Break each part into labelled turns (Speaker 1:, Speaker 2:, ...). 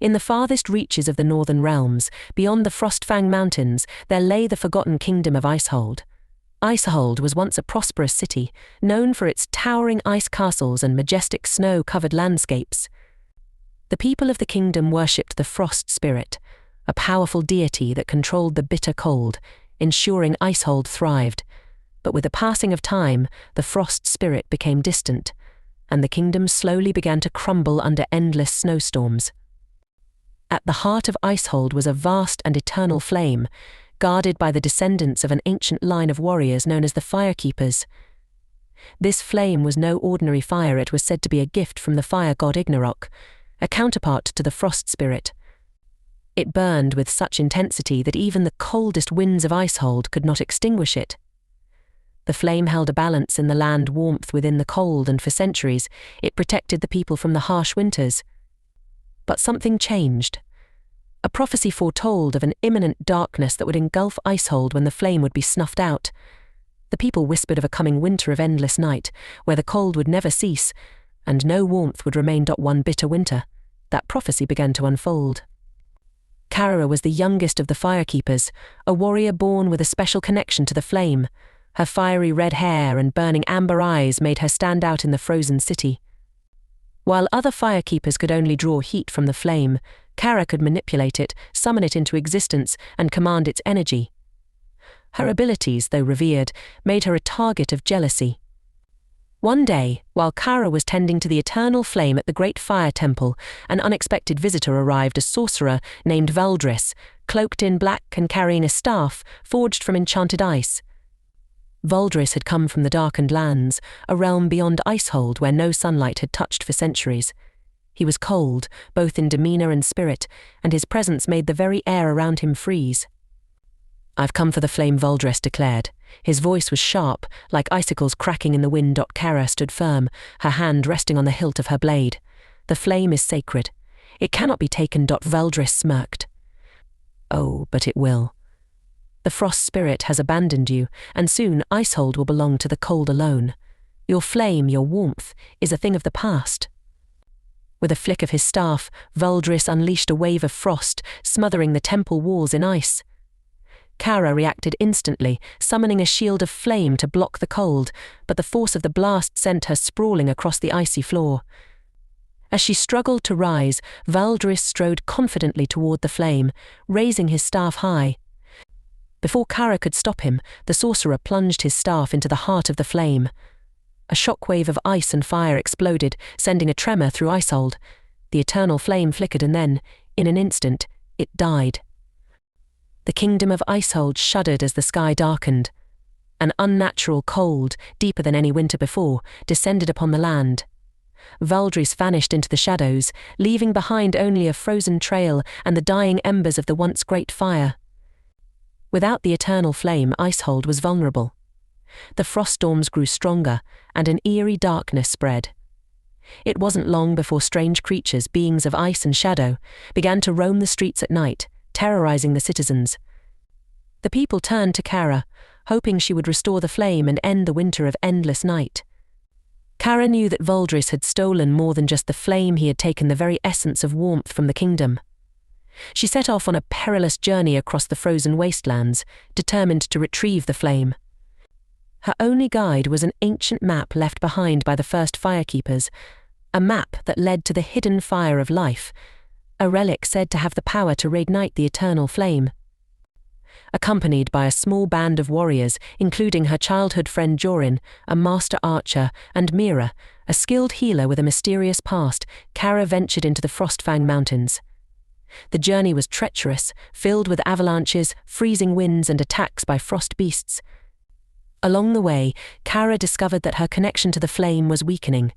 Speaker 1: In the farthest reaches of the northern realms, beyond the Frostfang Mountains, there lay the forgotten kingdom of Icehold. Icehold was once a prosperous city, known for its towering ice castles and majestic snow-covered landscapes. The people of the kingdom worshipped the frost spirit, a powerful deity that controlled the bitter cold, ensuring Icehold thrived. But with the passing of time, the frost spirit became distant, and the kingdom slowly began to crumble under endless snowstorms. At the heart of Icehold was a vast and eternal flame, guarded by the descendants of an ancient line of warriors known as the Firekeepers. This flame was no ordinary fire. It was said to be a gift from the fire god Ignarok, a counterpart to the frost spirit. It burned with such intensity that even the coldest winds of Icehold could not extinguish it. The flame held a balance in the land, warmth within the cold, and for centuries it protected the people from the harsh winters. But something changed. A prophecy foretold of an imminent darkness that would engulf Icehold when the flame would be snuffed out. The people whispered of a coming winter of endless night, where the cold would never cease, and no warmth would remain. One bitter winter, that prophecy began to unfold. Kara was the youngest of the Firekeepers, a warrior born with a special connection to the flame. Her fiery red hair and burning amber eyes made her stand out in the frozen city. While other Firekeepers could only draw heat from the flame, Kara could manipulate it, summon it into existence, and command its energy. Her abilities, though revered, made her a target of jealousy. One day, while Kara was tending to the eternal flame at the Great Fire Temple, an unexpected visitor arrived, a sorcerer named Valdris, cloaked in black and carrying a staff forged from enchanted ice. Valdris had come from the Darkened Lands, a realm beyond Icehold where no sunlight had touched for centuries. He was cold, both in demeanor and spirit, and his presence made the very air around him freeze. "I've come for the flame," Valdris declared. His voice was sharp, like icicles cracking in the wind. Kara stood firm, her hand resting on the hilt of her blade. "The flame is sacred. It cannot be taken." Valdris smirked. "Oh, but it will. The frost spirit has abandoned you, and soon Icehold will belong to the cold alone. Your flame, your warmth, is a thing of the past." With a flick of his staff, Valdris unleashed a wave of frost, smothering the temple walls in ice. Kara reacted instantly, summoning a shield of flame to block the cold, but the force of the blast sent her sprawling across the icy floor. As she struggled to rise, Valdris strode confidently toward the flame, raising his staff high. Before Kara could stop him, the sorcerer plunged his staff into the heart of the flame. A shockwave of ice and fire exploded, sending a tremor through Icehold. The eternal flame flickered and then, in an instant, it died. The kingdom of Icehold shuddered as the sky darkened. An unnatural cold, deeper than any winter before, descended upon the land. Valdris vanished into the shadows, leaving behind only a frozen trail and the dying embers of the once great fire. Without the eternal flame, Icehold was vulnerable. The frost storms grew stronger, and an eerie darkness spread. It wasn't long before strange creatures, beings of ice and shadow, began to roam the streets at night, terrorizing the citizens. The people turned to Kara, hoping she would restore the flame and end the winter of endless night. Kara knew that Valdris had stolen more than just the flame. He had taken the very essence of warmth from the kingdom. She set off on a perilous journey across the frozen wastelands, determined to retrieve the flame. Her only guide was an ancient map left behind by the first Firekeepers, a map that led to the hidden fire of life, a relic said to have the power to reignite the eternal flame. Accompanied by a small band of warriors, including her childhood friend Jorin, a master archer, and Mira, a skilled healer with a mysterious past, Kara ventured into the Frostfang Mountains. The journey was treacherous, filled with avalanches, freezing winds, and attacks by frost beasts. Along the way, Kara discovered that her connection to the flame was weakening.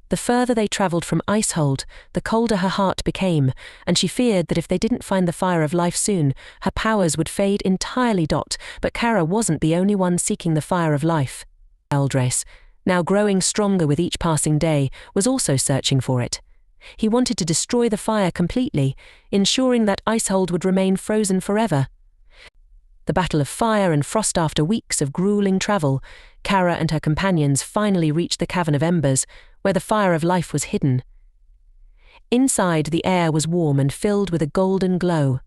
Speaker 1: The further they travelled from Icehold, the colder her heart became, and she feared that if they didn't find the fire of life soon, her powers would fade entirely. But Kara wasn't the only one seeking the fire of life. Valdris, now growing stronger with each passing day, was also searching for it. He wanted to destroy the fire completely, ensuring that Icehold would remain frozen forever. The battle of fire and frost. After weeks of grueling travel, Kara and her companions finally reached the Cavern of Embers, where the fire of life was hidden. Inside, the air was warm and filled with a golden glow.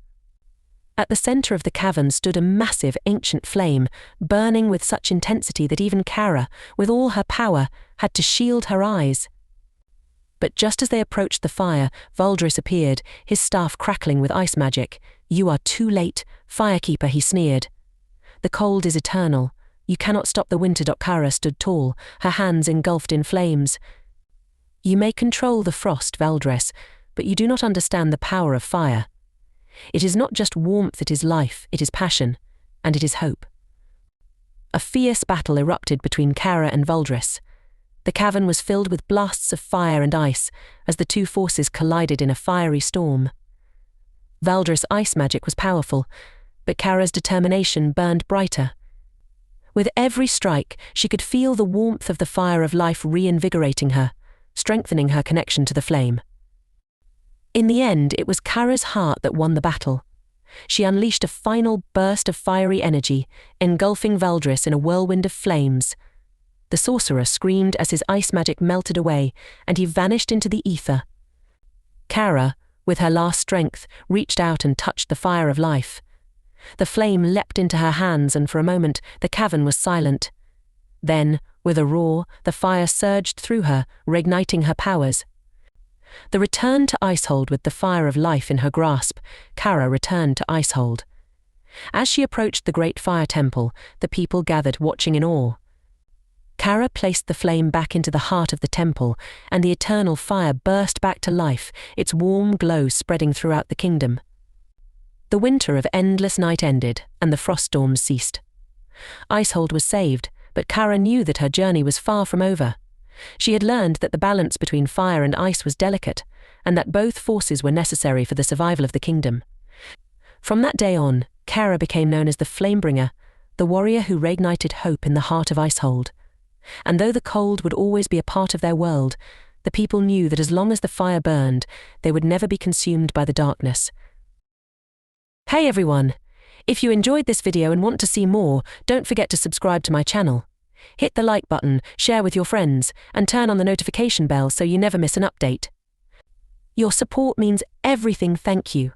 Speaker 1: At the center of the cavern stood a massive ancient flame, burning with such intensity that even Kara, with all her power, had to shield her eyes. But just as they approached the fire, Valdris appeared, his staff crackling with ice magic. "You are too late, Firekeeper," he sneered. "The cold is eternal. You cannot stop the winter." Kara stood tall, her hands engulfed in flames. "You may control the frost, Valdris, but you do not understand the power of fire. It is not just warmth, it is life, it is passion, and it is hope." A fierce battle erupted between Kara and Valdris. The cavern was filled with blasts of fire and ice as the two forces collided in a fiery storm. Valdris' ice magic was powerful, but Kara's determination burned brighter. With every strike, she could feel the warmth of the fire of life reinvigorating her, strengthening her connection to the flame. In the end, it was Kara's heart that won the battle. She unleashed a final burst of fiery energy, engulfing Valdris in a whirlwind of flames. The sorcerer screamed as his ice magic melted away, and he vanished into the ether. Kara, with her last strength, reached out and touched the fire of life. The flame leapt into her hands, and for a moment the cavern was silent. Then, with a roar, the fire surged through her, reigniting her powers. The return to Icehold with the fire of life in her grasp, Kara returned to Icehold. As she approached the great fire temple, the people gathered watching in awe. Kara placed the flame back into the heart of the temple, and the eternal fire burst back to life, its warm glow spreading throughout the kingdom. The winter of endless night ended, and the frost storms ceased. Icehold was saved, but Kara knew that her journey was far from over. She had learned that the balance between fire and ice was delicate, and that both forces were necessary for the survival of the kingdom. From that day on, Kara became known as the Flamebringer, the warrior who reignited hope in the heart of Icehold. And though the cold would always be a part of their world, the people knew that as long as the fire burned, they would never be consumed by the darkness. Hey everyone! If you enjoyed this video and want to see more, don't forget to subscribe to my channel. Hit the like button, share with your friends, and turn on the notification bell so you never miss an update. Your support means everything. Thank you.